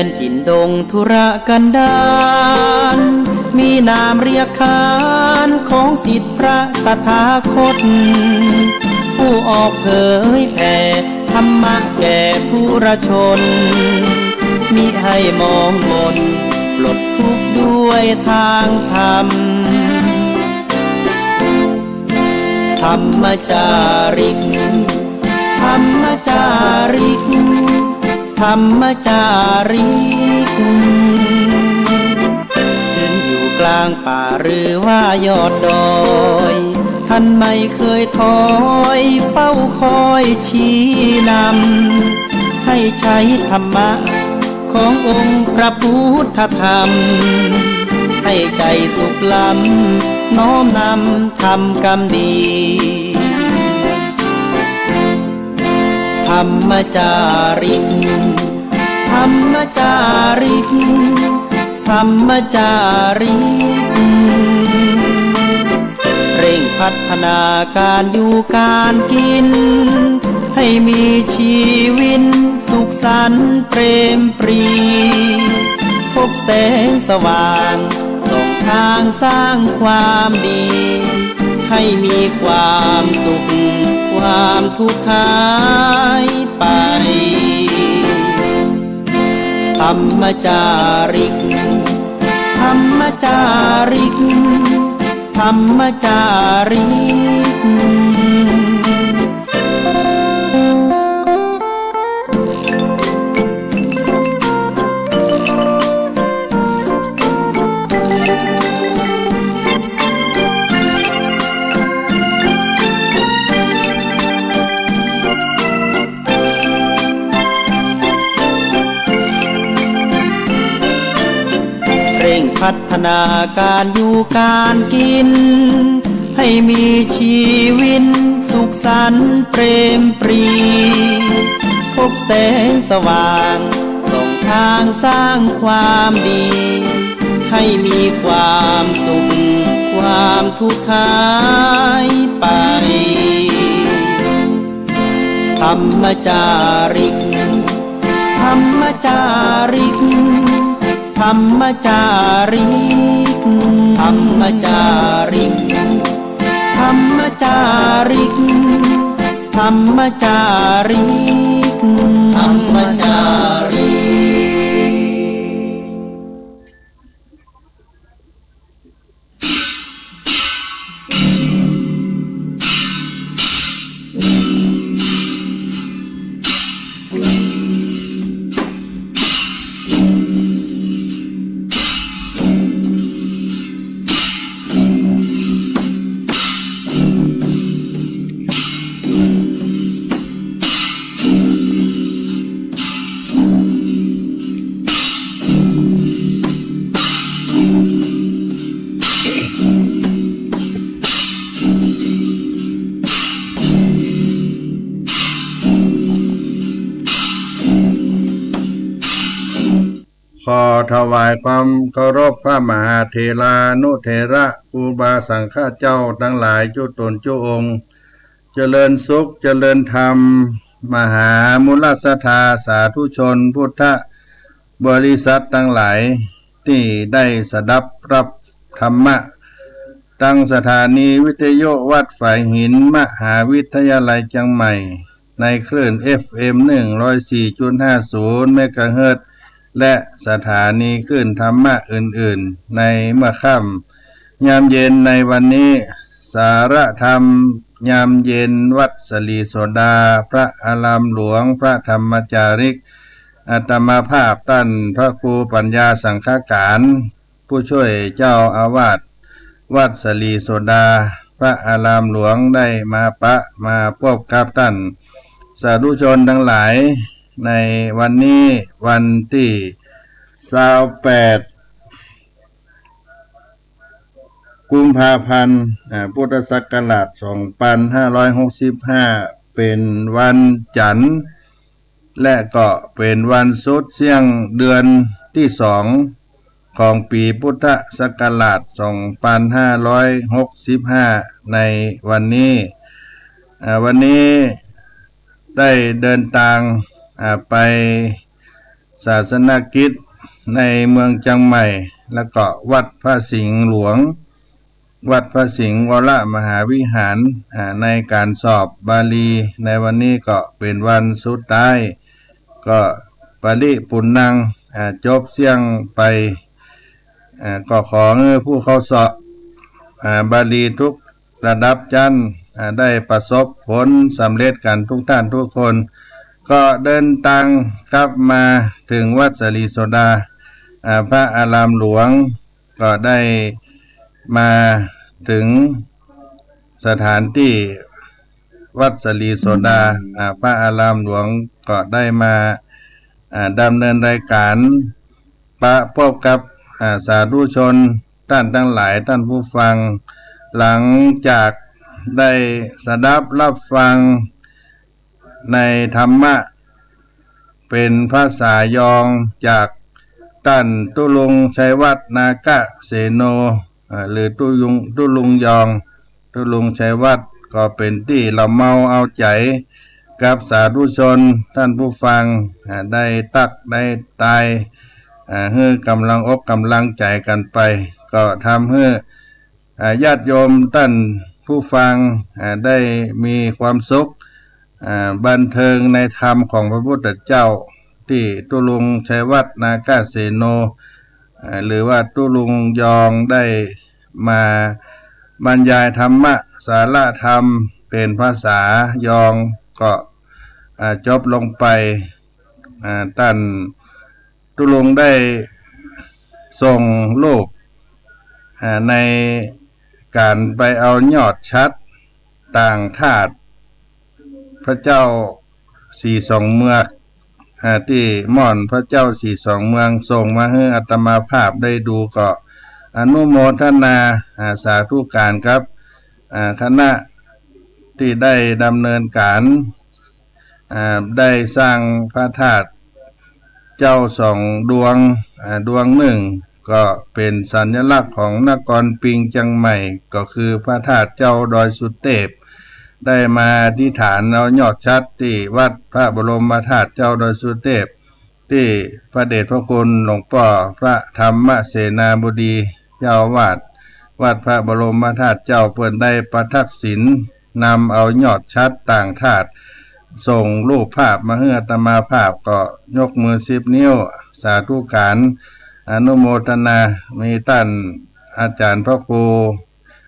นถิ่นดงธุรกันดารมีนามเรียกขานของศิษย์พระตถาคตผู้ออกเผยแผ่ธรรมะแก่ผู้ราชนมิให้มองมนปลดทุกข์ด้วยทางธรรมธรรมจาริกธรรมจาริกธรรมจาริกถึงอยู่กลางป่าหรือว่ายอดดอยท่านไม่เคยถอยเฝ้าคอยชี้นำให้ใช้ธรรมะขององค์พระพุทธธรรมให้ใจสุขล้ำน้อมนำทำกรรมดีธรรมจาริกธรรมจาริกธรรมจาริกเร่งพัฒนาการอยู่การกินให้มีชีวิตสุขสันต์เปรมปรีพบแสงสว่างส่องทางสร้างความดีให้มีความสุขความทุกข์หายไปธรรมจาริกธรรมจาริกธรรมจาริกพัฒนาการอยู่การกินให้มีชีวิตสุขสันต์เปรมปรีพบแสงสว่างส่องทางสร้างความดีให้มีความสุขความทุกข์หายไปธรรมจาริกธรรมจาริกธรรมจาริกธรรมจาริกธรรมจาริกธรรมจาริกธรรมจาริกขอถวายความเคารพพระมหาเถรานุเถระครูบาสังฆเจ้าทั้งหลายจุตนจุองค์เจริญสุขเจริญธรรมมหามุลสธาสาธุชนพุทธบริษัททั้งหลายที่ได้สดับรับธรรมะตั้งสถานีวิทยุวัดฝายหินมหาวิทยาลัยเชียงใหม่ในคลื่น FM 104.50 เมกะเฮิรตซ์และสถานีคลื่นธรรมะอื่นๆในเมื่อค่ำยามเย็นในวันนี้สารธรรมยามเย็นวัดสลีโสดาพระอารามหลวงพระธรรมจาริกอาตมาภาพท่านพระครูปัญญาสังฆการผู้ช่วยเจ้าอาวาสวัดสลีโสดาพระอารามหลวงได้มาพบกับท่านสาธุชนทั้งหลายในวันนี้วันที่28 กุมภาพันธ์พุทธศักราช 2565 เป็นวันจันทร์และก็เป็นวันสุดเสี่ยงเดือนที่2ของปีพุทธศักราช 2565 ในวันนี้ได้เดินทางไป ศาสนกิจในเมืองเชียงใหม่แล้วก็วัดพระสิงห์หลวงวัดพระสิงห์วรมหาวิหารในการสอบบาลีในวันนี้ก็เป็นวันสุดท้ายก็ปริปุณังจบเสียงไปก็ขอให้ผู้เข้าสอบบาลีทุกระดับชั้นได้ประสบผลสำเร็จกันทุกท่านทุกคนก็เดินทางกลับมาถึงวัดสลีโสดาพระอารามหลวงก็ได้มาถึงสถานที่วัดสลีโสดาพระอารามหลวงก็ได้มาดำเนินรายการประพบกับสาธุชนท่านทั้งหลายท่านผู้ฟังหลังจากได้สดับรับฟังในธรรมะเป็นภาษายองจากท่านตุลุงชัยวัฒน์นากะเสโนหรือตุลุงยองตุลุงชัยวัฒน์ก็เป็นที่เราเมาเอาใจกับสาธุชนท่านผู้ฟังได้ตักได้ตายให้กำลังอกกำลังใจกันไปก็ทำให้ญาติโยมท่านผู้ฟังได้มีความสุขบันเทิงในธรรมของพระพุทธเจ้าที่ตุลุงชัยวัฒน์นากาเสโนหรือว่าตุลุงยองได้มาบรรยายธรรมะสาระธรรมเป็นภาษายองก็จบลงไปท่านตุลุงได้ส่งรูปในการไปเอายอดชัดต่างธาตุพระเจ้าสี่สองเมืองที่ม่อนพระเจ้าสี่สองเมืองส่งมาให้อาตมาภาพได้ดูก็อนุโมทนาสาธุการครับคณะที่ได้ดำเนินการได้สร้างพระธาตุเจ้าสองดวงหนึ่งก็เป็นสัญลักษณ์ของนครปิงเชียงใหม่ก็คือพระธาตุเจ้าดอยสุเทพได้มาที่ฐานเอายอดชัดที่วัดพระบรมธาตุเจ้าดอยสุเทพที่พระเดชพระคุณหลวงพ่อพระธรรมเสนาบดีเจ้าอาวาสวัดพระบรมธาตุเจ้าเพิ่นได้ประทักษิณนำเอายอดชัดต่างธาตุส่งรูปภาพมาให้อาตมาภาพก็ยกมือ10 นิ้วสาธุการอนุโมทนามีท่านอาจารย์พระครู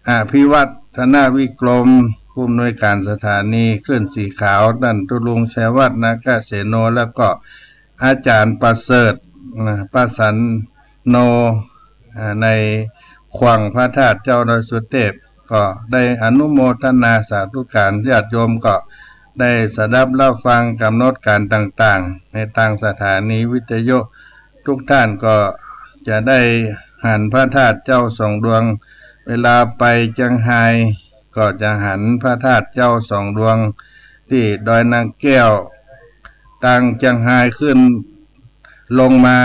อภิวัฒนาวิกรมผู้อำนวยการสถานีคลื่นสีขาวท่านตุลุงชัยวัฒน์นากะเสโนแล้วก็อาจารย์ประเสริฐประสันโนในขวังพระธาตุเจ้าดอยสุเทพก็ได้อนุโมทนาสาธุการญาติโยมก็ได้สดับรับฟังกำหนดการต่างๆในทางสถานีวิทยุทุกท่านก็จะได้หันพระธาตุเจ้าสองดวงเวลาไปเชียงไฮ้ก็จะหันพระธาตุเจ้าสองดวงที่ดอยนางแก้วตั้งเชียงไฮ้ขึ้นลงมา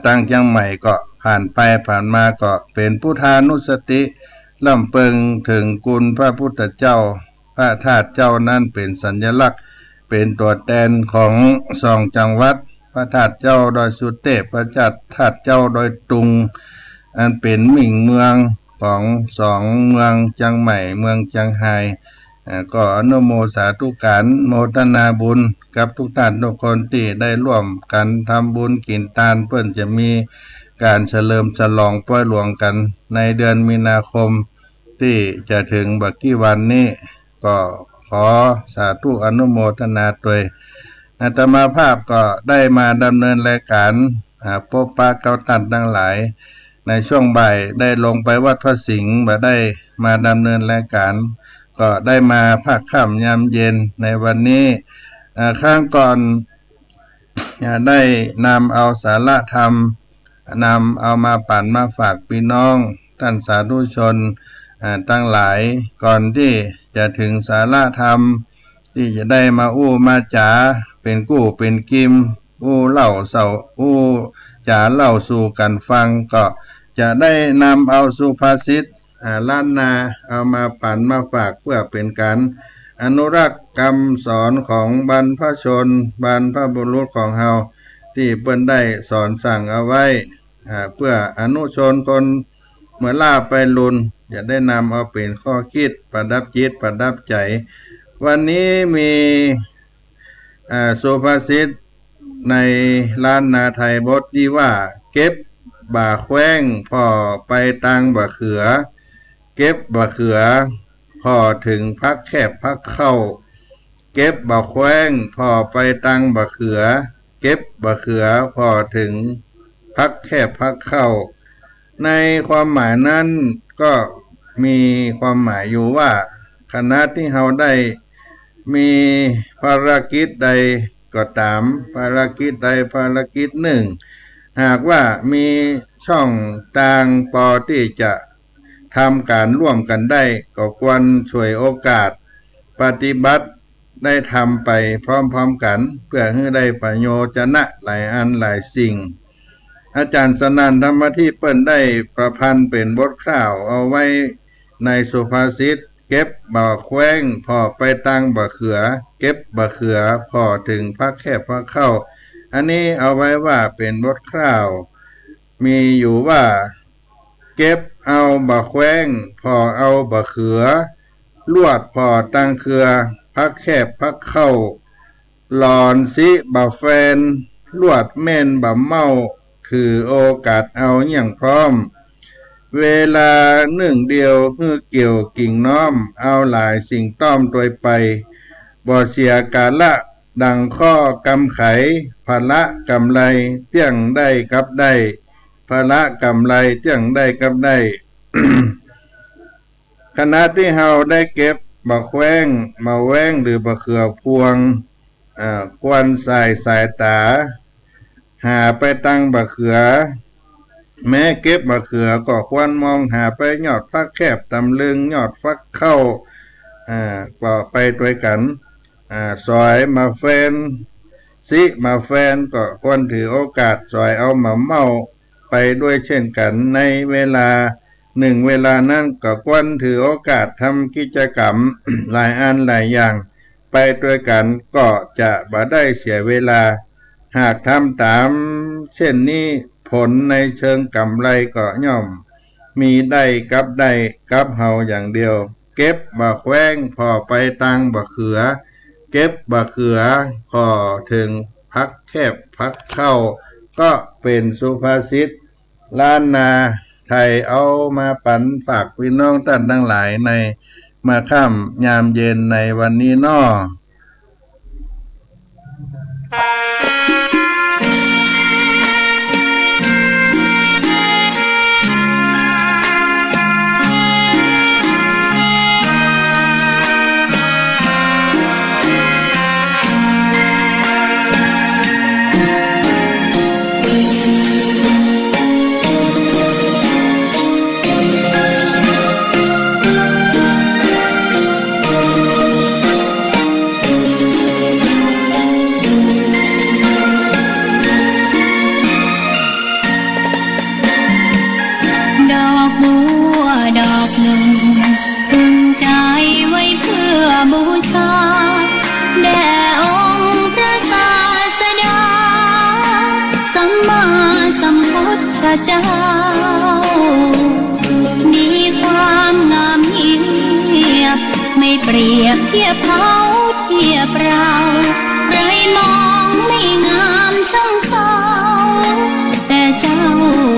ตั้งเชียงใหม่ก็ผ่านไปผ่านมาก็เป็นพุทธานุสติล่ำเปิงถึงคุณพระพุทธเจ้าพระธาตุเจ้านั้นเป็นสัญลักษณ์เป็นตัวแทนของสองจังหวัดพระธาตุเจ้าดอยสุเทพพระธาตุเจ้าดอยตุงอันเป็นหมิ่งเมืองของสองเมืองเชียงใหม่เมืองเชียงไฮ้ก็อนุโมสาธุการโมทนาบุญกับทุกท่านทุกคนที่ได้ร่วมกันทำบุญกินทานเพื่อจะมีการเฉลิมฉลองปล่อยหลวงกันในเดือนมีนาคมที่จะถึงบักกี่วันนี้ก็ขอสาธุอนุโมทนาด้วยอาตมาภาพก็ได้มาดำเนินรายการพบปะเก้าท่านทั้งหลายในช่วงบ่ายได้ลงไปวัดพระสิงห์มาได้มาดำเนินรายการก็ได้มาภาคค่ำยามเย็นในวันนี้ข้างก่อนได้นำเอาสาระธรรมนำเอามาปั่นมาฝากพี่น้องท่านสาธุชนทั้งหลายก่อนที่จะถึงสาระธรรมที่จะได้มามาจ๋าเป็นกู้เป็นกิมเล่าเศร้าจ๋าเล่าสู่กันฟังก็จะได้นำเอาสุภาษิตล้านนาเอามาปั่นมาฝากเพื่อเป็นการอนุรักษ์คำสอนของบรรพชนบรรพบุรุษของเฮา ที่เปิ้นได้สอนสั่งเอาไว้เพื่ออนุชนคนเมื่อล่าไปลุนจะได้นำเอาเป็นข้อคิดประดับจิตประดับใจวันนี้มีสุภาษิตในล้านนาไทยบทที่ว่าเก็บบ่าแขว้งพอไปตังบ่าเขือเก็บบ่าเขือพอถึงพักแคบพักเข้าเก็บบ่าแขว้งพอไปตังบ่าเขือเก็บบ่าเขือพอถึงพักแคบพักเข้าในความหมายนั้นก็มีความหมายอยู่ว่าขณะที่เราได้มีภารกิจใดก็ตามภารกิจใดภารกิจหนึ่งหากว่ามีช่องทางพอที่จะทำการร่วมกันได้ก็ควรช่วยโอกาสปฏิบัติได้ทำไปพร้อมๆกันเพื่อให้ได้ประโยชน์หลายอันหลายสิ่งอาจารย์สนั่นธรรมที่เปิ้นได้ประพันธ์เป็นบทกล่าวเอาไว้ในสุภาษิตเก็บบ่าแขว้งพอไปตังบ่าเขือเก็บบ่าเขือพอถึงพักแคบพักเข้าอันนี้เอาไว้ว่าเป็นบทกล่าวมีอยู่ว่าเก็บเอาบ่าแขว้งพอเอาบ่าเขือลวดพอตังเขือพักแคบพักเข้าหลอนสิบ่าแฟนลวดแม่นบ่าเมาถือโอกาสเอาอย่างพร้อมเวลาหนึ่งเดียวคือเกี่ยวกิ่งน้อมเอาหลายสิ่งต้อมโดยไปบ่เสียกาละดังข้อกำไขภาระกำไรเที่ยงได้กับได้ภาระกำไรเที่ยงได้กับได้ ขณะที่เฮาได้เก็บบ่าแขว้งมาแว้งหรือบ่าเขือพวงควรสายตาหาไปตั้งบ่าเขือแม้เก็บบ่าเขือก็ควรมองหาไปยอดฟักแคบตำลึงยอดฟักเข้าก็ไปด้วยกันซอยมาแฟนสิมาแฟนก็ควรถือโอกาสซอยเอามาเมาไปด้วยเช่นกันในเวลาหนึ่งเวลานั้นก็ควรถือโอกาสทำกิจกรรม หลายอันหลายอย่างไปด้วยกันก็จะบ่ได้เสียเวลาหากทำตามเช่นนี้ผลในเชิงกำไรก็ย่อมมีได้กับเฮาอย่างเดียวเก็บบ่าแขว้งพอไปตังบ่าเขือเก็บบ่าเขือพอถึงพักแคบพักเข้าก็เป็นสุภาษิตล้านนาไทยเอามาปันฝากพี่น้องท่านทั้งหลายในมาค่ำยามเย็นในวันนี้น้อบูชาแด่องค์พระศาสดาสัมมาสัมพุทธเจ้ามีความงามเงียบไม่เปรียบเทียบเขาเทียบเราใครมองไม่งามช่างเขาแต่เจ้า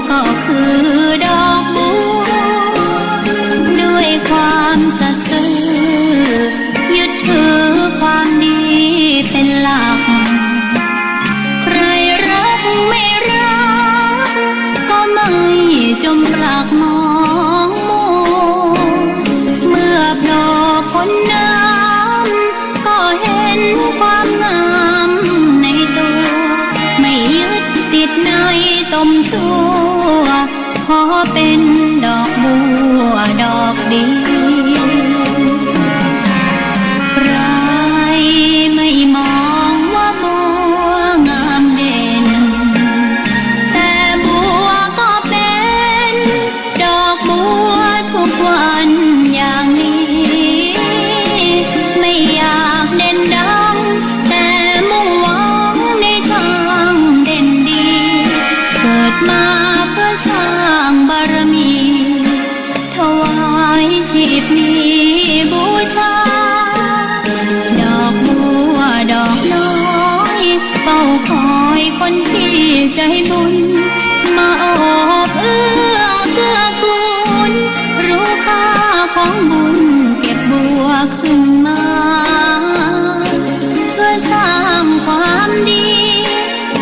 ก็คือดอกบัวด้วยความสัตย์ซื่อยึดถือความดีเป็นหลักใครรักไม่รักก็ไม่จมปลักมองมัวเมื่อโผล่พ้นน้ำก็เห็นความงามในตัวไม่ คนที่ใจบุญมาออบเอื้อเกื้อกูลรู้ค่าของบุญเก็บบัวขึ้นมาเพื่อสร้างความดี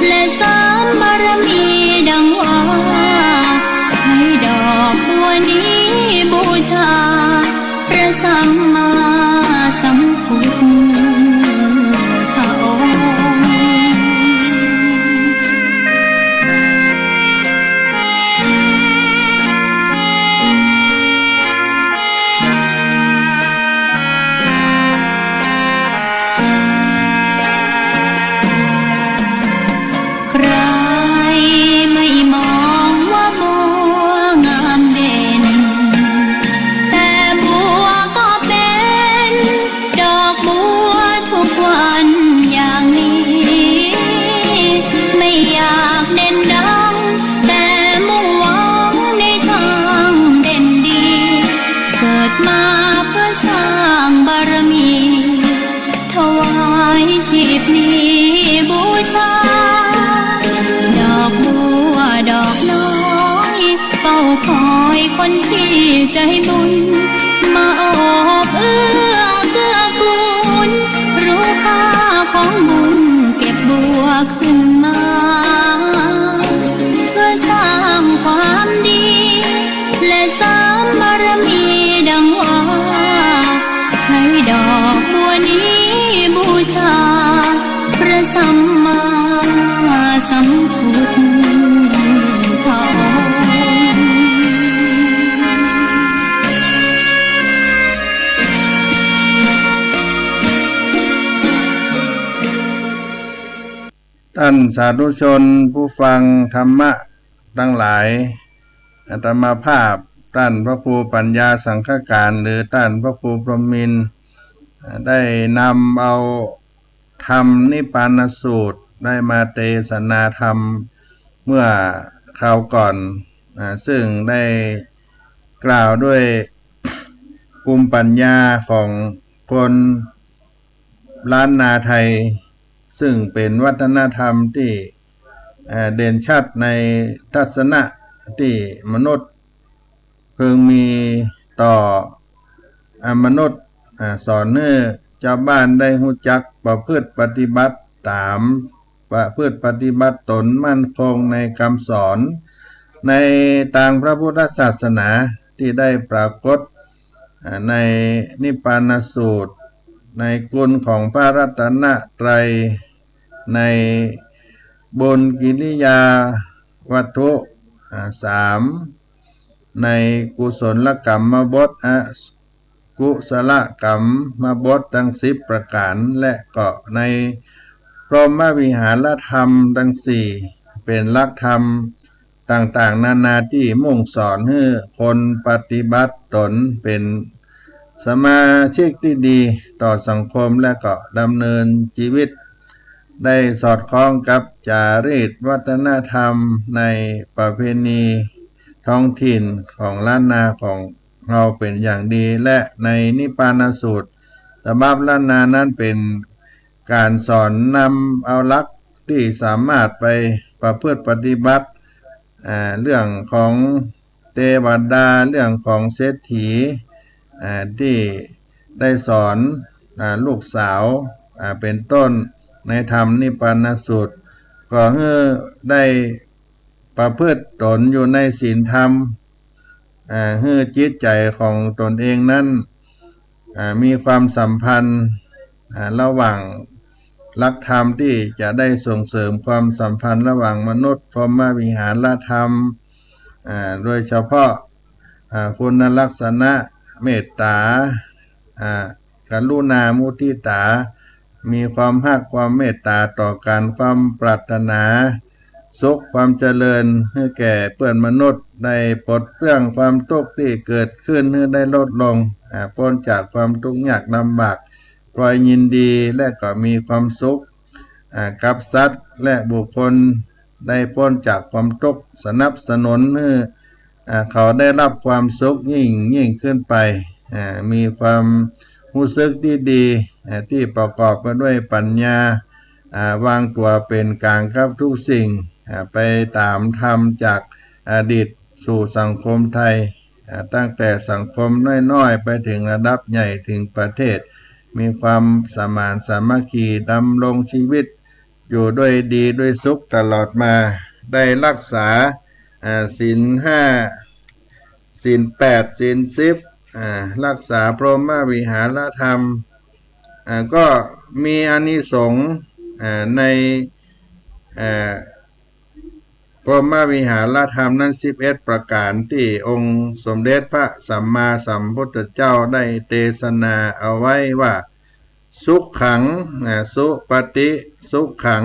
และสร้างบารมีดังว่าใช้ดอกบัวนี้บูชาพระสัมมาสัมพุทธองค์ใครไม่มองว่าบัวงามเด่นแต่บัวก็เป็นดอกบัวทุกวันอย่างนี้ไม่อยากเด่นดังแต่มุ่งหวังในทางเด่นดีเกิดมาเพื่อสร้างบารมีถวายชีพนี้บูชาดอกบัวดอกน้อยเฝ้าคอยคนที่ใจบุญมาออบเอื้อเกื้อกูลรู้ค่าของบุญเก็บบัวขึ้นมาเพื่อสร้างความดีและสร้างบารมีดังว่าใช้ดอกบัวนี้บูชาพระสัมมาสัมพุทธองค์ท่านสาธุชนผู้ฟังธรรมะทั้งหลายอาตมาภาพท่านพระครูปัญญาสังฆการหรือท่านพระครูพรหมินทร์ได้นำเอาธรรมนิพพานสูตรได้มาเทศนาธรรมเมื่อคราวก่อนซึ่งได้กล่าวด้วยภูมิปัญญาของคนล้านนาไทยซึ่งเป็นวัฒนธรรมที่เด่นชัดในทัศนะที่มนุษย์เพิ่งมีต่อมนุษย์สอนให้ชาวบ้านได้รู้จักประพฤติปฏิบัติตามประพฤติปฏิบัติตนมั่นคงในคำสอนในทางพระพุทธศาสนาที่ได้ปรากฏในนิพพานสูตรในคุณของพระรัตนตรัยในบุญกิริยาวัตถุ3ในกุศลกรรมบทกุศลกรรมบททั้ง10ประการและก็ในพรหมวิหารธรรมทั้ง4เป็นหลักธรรมต่างๆนานาที่มุ่งสอนให้คนปฏิบัติตนเป็นสมาชิกที่ดีต่อสังคมและก็ดำเนินชีวิตได้สอดคล้องกับจารีตวัฒนธรรมในประเพณีท้องถิ่นของล้านนาของเราเป็นอย่างดีและในนิพพานสูตรฉบับล้านนานั้นเป็นการสอนนำเอาหลักที่สามารถไปประพฤติปฏิบัติเรื่องของเทวดาเรื่องของเศรษฐีที่ได้สอนลูกสาวเป็นต้นในธรรมนิพพานสูตรก็ให้ได้ประพฤติตนอยู่ในศีลธรรมให้จิตใจของตนเองนั้นมีความสัมพันธ์ระหว่างหลักธรรมที่จะได้ส่งเสริมความสัมพันธ์ระหว่างมนุษย์พรหมวิหารธรรมโดยเฉพาะคุณลักษณะเมตตากรุณามุทิตามีความรักความเมตตาต่อกันความปรารถนาสุขความเจริญให้แก่เพื่อนมนุษย์ได้ปลดเปลื้องความทุกข์ที่เกิดขึ้นให้ได้ลดลงพ้นจากความทุกข์ยากลำบากปล่อยยินดีและก็มีความสุขกับสัตว์และบุคคลได้พ้นจากความทุกข์สนับสนุนให้เขาได้รับความสุขยิ่งขึ้นไปมีความรู้สึกที่ดีที่ประกอบไปด้วยปัญญา วางตัวเป็นกลางกับทุกสิ่งไปตามธรรมจากอดีตสู่สังคมไทยตั้งแต่สังคมน้อยๆไปถึงระดับใหญ่ถึงประเทศมีความสมานสามัคคีดำรงชีวิตอยู่ด้วยดีด้วยสุขตลอดมาได้รักษาศีล5ศีล8ศีล10รักษาพรหมวิหารธรรมก็มีอานิสงส์ในพรหมวิหารธรรมนั้น11ประการที่องค์สมเด็จพระสัมมาสัมพุทธเจ้าได้เทศนาเอาไว้ว่าสุขขังสุปฏิสุขขัง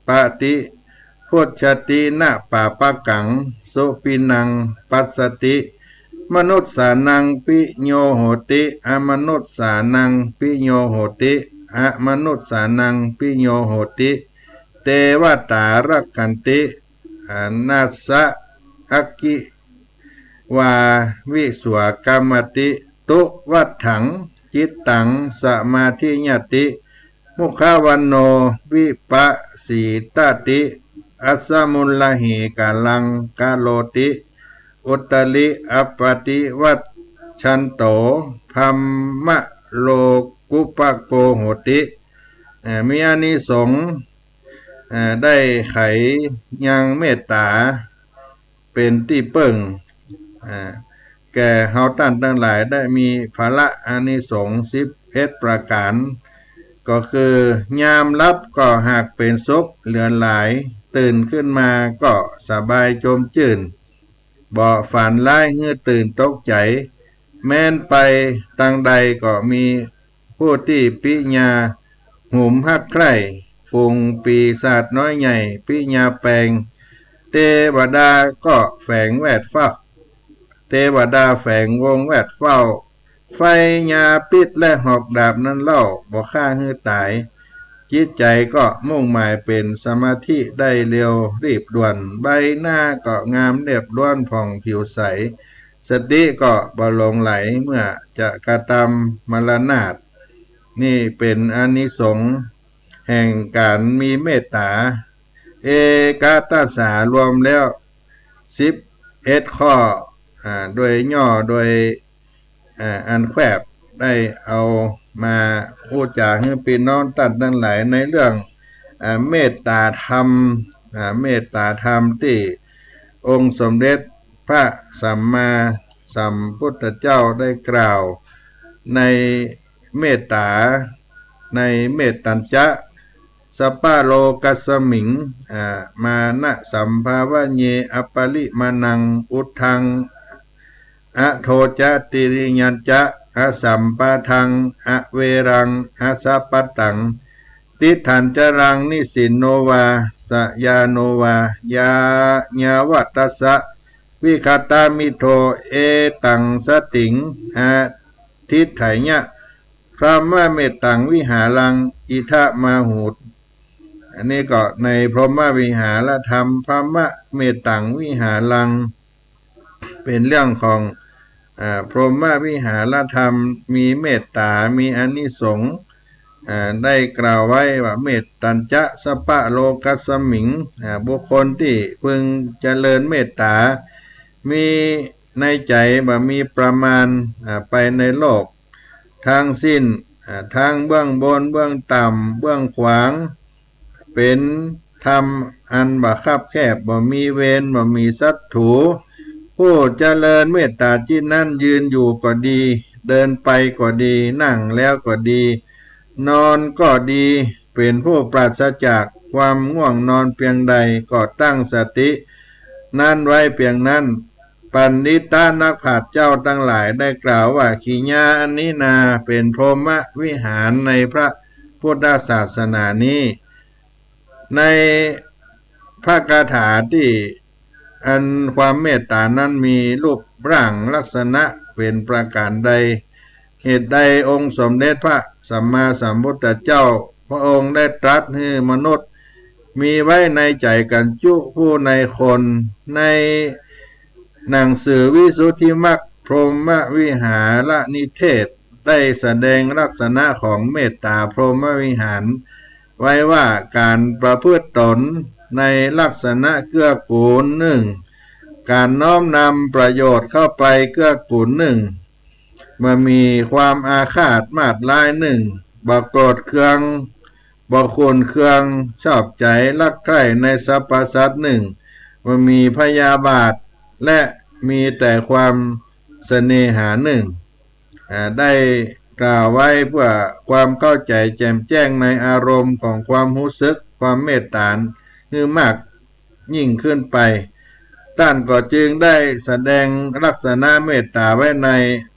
ปฏิพุทธตินะปาปะกังสุปินังปัสสติมนุษสานังปิโยโหติอมนุษสานังปิโยโหติอมนุษสานังปิโยโหติเทวตารักขันตินัสสะอักกิวาวิสวกรรมติตุวัฏถังจิตตังสมาธิญติมุขวันโนวิปัสสีตติอัสสมุลลหิกาลังกาโลติอุตตลิอัปปติวัชชันโตภัมมะโลกุปโกโหติมีอานิสงส์ได้ไขยังเมตตาเป็นที่เบิ่งแก่เฮาท่านทั้งหลายได้มีภละอานิสงส์11ประการก็คือยามรับก็หากเป็นสุขเหลือหลายตื่นขึ้นมาก็สบายจมชื่นบ่ฝันร้ายเมื่อตื่นตกใจแม้นไปทางใดก็มีผู้ที่ปิญาหุมฮักใคร่ฝูงปีศาจน้อยใหญ่ปิญาแปลงเทวดาก็แฝงแวดเฝ้าเทวดาแฝงวงแวดเฝ้าไฟยาพิษและหอกดาบนั้นเล่าบ่ฆ่าให้ตายจิตใจก็มุ่งหมายเป็นสมาธิได้เร็วรีบด่วนใบหน้าก็งามเรียบร้อนผ่องผิวใสสติก็บ่หลงไหลเมื่อจะกระทำมรณาตนี่เป็นอานิสงส์แห่งการมีเมตตาเอกตัสสารวมแล้ว11ข้อโดยย่อโดยอันแคบได้เอามาพูดจาให้พี่น้องตัดทั้งหลายในเรื่องเมตตาธรรมเมตตาธรรมที่องค์สมเด็จพระสัมมาสัมพุทธเจ้าได้กล่าวในเมตตาในเมตตัญจะสัปปะโลกัสสมิงมานะสัมภาวะเยอปริมานังอุทังอโทจะติริยัญจะอสัมปะทังอเวรังอสัปปะตังติถันจรังนิสินโนวาสยาโนวายาญาวัตตสะวิคตามิโทเอตังสติงทิฏฐัยญะพระมะเมตตังวิหารังอิทะมาหูตอันนี้ก็ในพรหมวิหารธรรมพระมะเมตตังวิหารังเป็นเรื่องของพรหมวิหารธรรมมีเมตตามีอานิสงส์ได้กล่าวไว้ว่าเมตตัญจะสัปปะโลกัสสมิงบุคคลที่พึงเจริญเมตตามีในใจบ่มีประมาณไปในโลกทั้งสิ้นทางเบื้องบนเบื้องต่ำเบื้องขวางเป็นธรรมอันบ่คับแคบบ่มีเวรบ่มีศัตรูผู้เจริญเมตตาจิตนั้นยืนอยู่ก็ดีเดินไปก็ดีนั่งแล้วก็ดีนอนก็ดีเป็นผู้ปราศจากความง่วงนอนเพียงใดก็ตั้งสตินั่นไว้เพียงนั้นปัณฑิตานักปราชญ์เจ้าทั้งหลายได้กล่าวว่าขีญาอันนี้นาเป็นพรหมวิหารในพระพุทธศาสนานี้ในพระคาถาที่อันความเมตตานั้นมีรูปร่างลักษณะเป็นประการใดเหตุใดองค์สมเด็จพระสัมมาสัมพุทธเจ้าพระองค์ได้ตรัสให้มนุษย์มีไว้ในใจกันจุผู้ในคนในหนังสือวิสุทธิมรรคพรหมวิหารนิเทศได้แสดงลักษณะของเมตตาพรหมวิหาร ไว้ว่าการประพฤติตนในลักษณะเกื้อกูลหนึ่งการน้อมนำประโยชน์เข้าไปเกื้อกูลหนึ่งเมื่อมีความอาฆาตมาดร้ายหนึ่งบ่โกรธเคืองบ่โคนเคืองชอบใจรักใคร่ในสรรพสัตว์หนึ่งเมื่อมีพยาบาทและมีแต่ความเสน่หาหนึ่งได้กล่าวไว้เพื่อความเข้าใจแจ่มแจ้งในอารมณ์ของความรู้สึกความเมตตาคือมากยิ่งขึ้นไปท่านก็จึงได้แสดงลักษณะเมตตาไว้ใน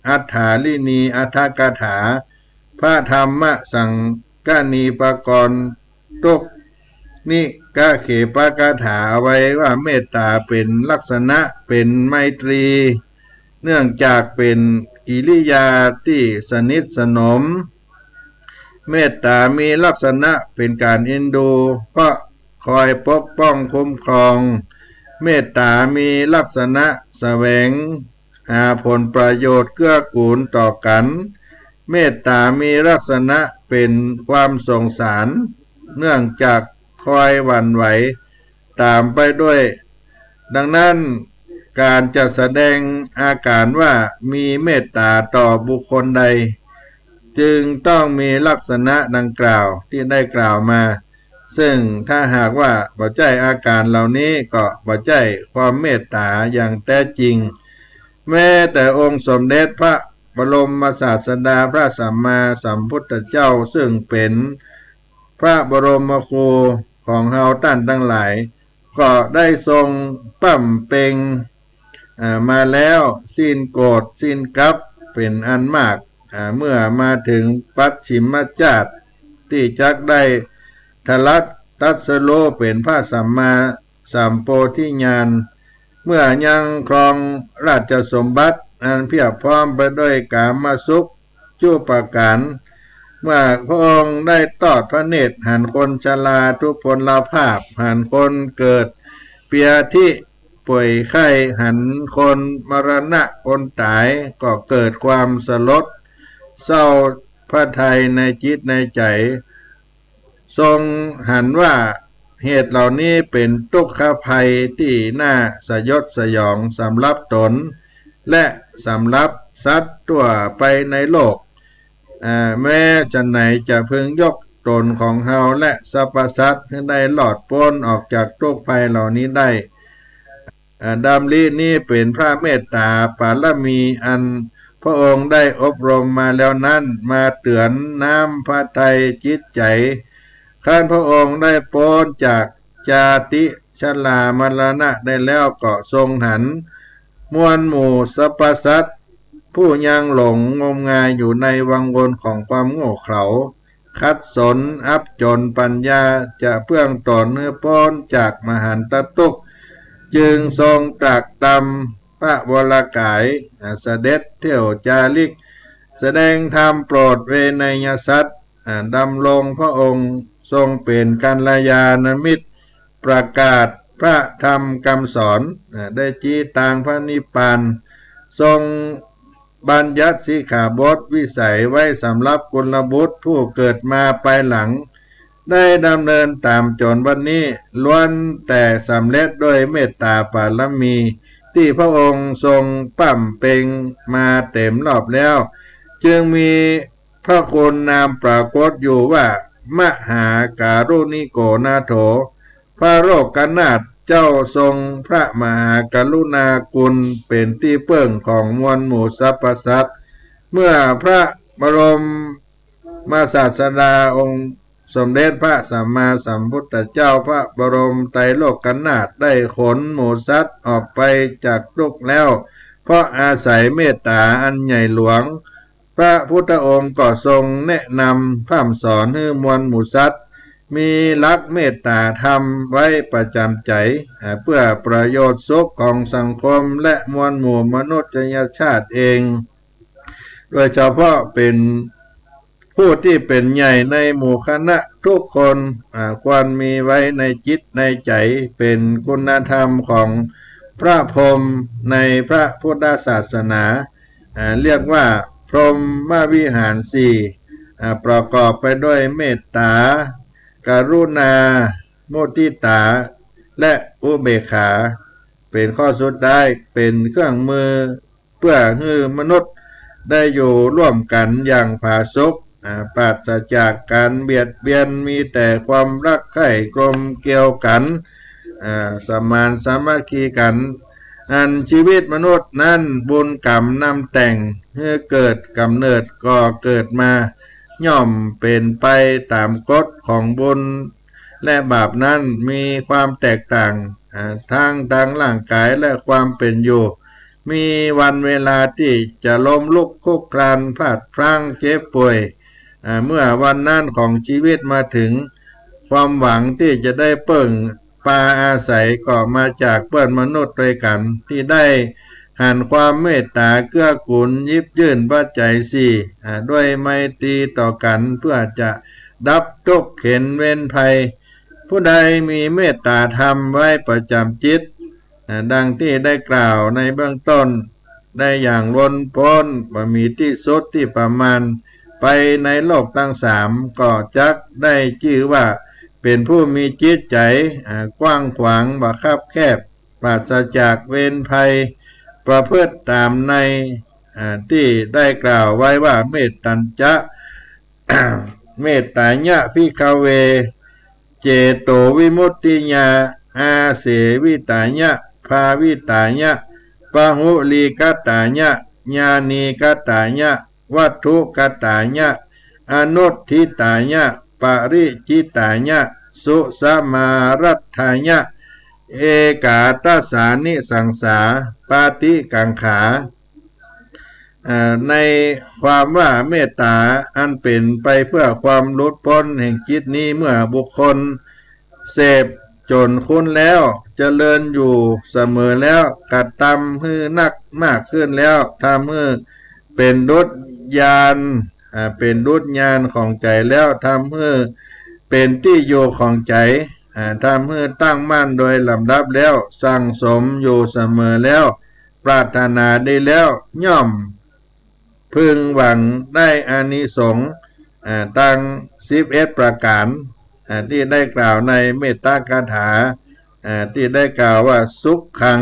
อัฏฐาลินีอัฏฐกถาพระธรรมสังฆานีปกรณ์ตุกนิกะเขปกถาไว้ว่าเมตตาเป็นลักษณะเป็นไมตรีเนื่องจากเป็นกิริยาที่สนิทสนมเมตตามีลักษณะเป็นการเอ็นดูก็คอยปกป้องคุ้มครองเมตตามีลักษณะแสวงหาผลประโยชน์เกื้อกูลต่อกันเมตตามีลักษณะเป็นความสงสารเนื่องจากคอยหวั่นไหวตามไปด้วยดังนั้นการจะแสดงอาการว่ามีเมตตาต่อบุคคลใดจึงต้องมีลักษณะดังกล่าวที่ได้กล่าวมาซึ่งถ้าหากว่าบ่ใจอาการเหล่านี้ก็บ่ใจความเมตตาอย่างแท้จริงแม้แต่องค์สมเด็จพระบรมศาสดาพระสัมมาสัมพุทธเจ้าซึ่งเป็นพระบรมครูของเฮาท่านทั้งหลายก็ได้ทรงปั้มเป่งมาแล้วสิ้นโกรธสิ้นกัปเป็นอันมากเมื่อมาถึงปัจฉิมชาติที่จักได้ทลักตัสโลเป็นพระสัมมาสัมโพธิญาณเมื่อยังครองราชสมบัติอันเพียบพร้อมไปด้วยกามสุขจุปการเมื่อพระองค์ได้ทอดพระเนตรหันคนชราทุพพลภาพหันคนเกิดเปียทิป่วยไข้หันคนมรณะคนตายก็เกิดความสลดเศร้าพระทัยในจิตในใจทรงหันว่าเหตุเหล่านี้เป็นทุกขภัยที่น่าสยดสยองสำหรับตนและสำหรับสัตว์ทั่วไปในโลกแม้จะไหนจะพึงยกตนของเฮาและสรรพสัตว์ให้ได้หลอดพ้นออกจากทุกภัยเหล่านี้ได้ดำรินี้เป็นพระเมตตาปารมีอันพระองค์ได้อบรมมาแล้วนั้นมาเตือนน้ำพระทัยจิตใจข้าพระองค์ได้พ้นจากจาติชรามรณะได้แล้วก็ทรงหันมวลหมู่สรรพสัตว์ผู้ยังหลงงมงายอยู่ในวังวนของความโง่เขลาคัดสนอับจนปัญญาจะเพื่องตนเนื้อพ้นจากมหันตทุกข์จึงทรงตรัสตำพระวรกายเสด็จเที่ยวจาริกแสดงธรรมโปรดเวนยสัตว์ดำรงพระองค์ทรงเป็นกัลยาณมิตรประกาศพระธรรมคำสอนได้จี้ตางพระนิพพานทรงบัญญัติสิกขาบทวิสัยไว้สำหรับกุลบุตรผู้เกิดมาภายหลังได้ดำเนินตามจนวันนี้ล้วนแต่สำเร็จด้วยเมตตาปารมีที่พระองค์ทรงปั้มเป่งมาเต็มรอบแล้วจึงมีพระคุณนามปรากฏอยู่ว่ามหาการุณิโกนาโถพระโลกนาถเจ้าทรงพระมหากรุณาคุณเป็นที่เพิ่งของมวลหมู่สรรพสัตว์เมื่อพระบรมศาสดาองค์สมเด็จพระสัมมาสัมพุทธเจ้าพระบรมไตรโลกนาถได้ขนหมู่สัตว์ออกไปจากทุกข์แล้วเพราะอาศัยเมตตาอันใหญ่หลวงพระพุทธองค์ก็ทรงแนะนำพร่ำสอนให้มวลหมู่สัตว์มีหลักเมตตาธรรมไว้ประจำใจเพื่อประโยชน์สุขของสังคมและมวลหมู่มนุษยชาติเองโดยเฉพาะเป็นผู้ที่เป็นใหญ่ในหมู่คณะทุกคนควรมีไว้ในจิตในใจเป็นคุณธรรมของพระพรหมในพระพุทธศาสนาเรียกว่าพรหมวิหารสี่ประกอบไปด้วยเมตตา กรุณาโมทิตาและอุเบกขาเป็นข้อสุดท้ายเป็นเครื่องมือเพื่อให้มนุษย์ได้อยู่ร่วมกันอย่างผาสุกปราศจากการเบียดเบียนมีแต่ความรักใคร่กลมเกลียวกันสมานสามัคคีกันอันชีวิตมนุษย์นั้นบุญกรรมนำแต่งเมื่อเกิดกำเนิดก็เกิดมาย่อมเป็นไปตามกฎของบุญและบาปนั้นมีความแตกต่างทางร่างกายและความเป็นอยู่มีวันเวลาที่จะล้มลุกคลุกคลานพลาดพลั้งเจ็บป่วยเมื่อวันนั้นของชีวิตมาถึงความหวังที่จะได้เปิ่งปาอาศัยก็มาจากเพื่อนมนุษย์ด้วยกันที่ได้หันความเมตตาเกื้อกูลยิบยื่นปัจจัยสี่ด้วยไมตรีต่อกันเพื่อจะดับทุกข์เข็นเว้นภัยผู้ใดมีเมตตาธรรมไว้ประจำจิตดังที่ได้กล่าวในเบื้องต้นได้อย่างล้นพ้นบ่มีที่สุดที่ประมาณไปในโลกทั้งสามก็จักได้ชื่อว่าเป็นผู้มีจิตใจกว้างขวางบ่คับแคบปราศจากเวรภัยประพฤติตามในที่ได้กล่าวไว้ว่าเมตตัญจะ เมตตาญะภิกขเวเจโตวิมุตติญาอาเสวิตาญะภาวิตาญะปะหุลีกตาญะญาณีกตาญะวัตถุกตาญะอนุทธิตาญะปริจิตาญะสุสมารัตถาญะเอกาตัสสานิสังสาปาติกังขาในความว่าเมตตาอันเป็นไปเพื่อความหลุดพ้นแห่งจิตนี้เมื่อบุคคลเสพจนคุ้นแล้วเจริญอยู่เสมอแล้วกัดตำให้นักมากขึ้นแล้วทำให้เป็นดุจญาณเป็นดุจญาณของใจแล้วทำให้เป็นที่อยู่ของใจทำให้ตั้งมั่นโดยลำดับแล้วสั่งสมอยู่เสมอแล้วปรารถนาได้แล้วย่อมพึงหวังได้อานิสงส์ตั้ง11ประการที่ได้กล่าวในเมตตากถาที่ได้กล่าวว่าสุขขัง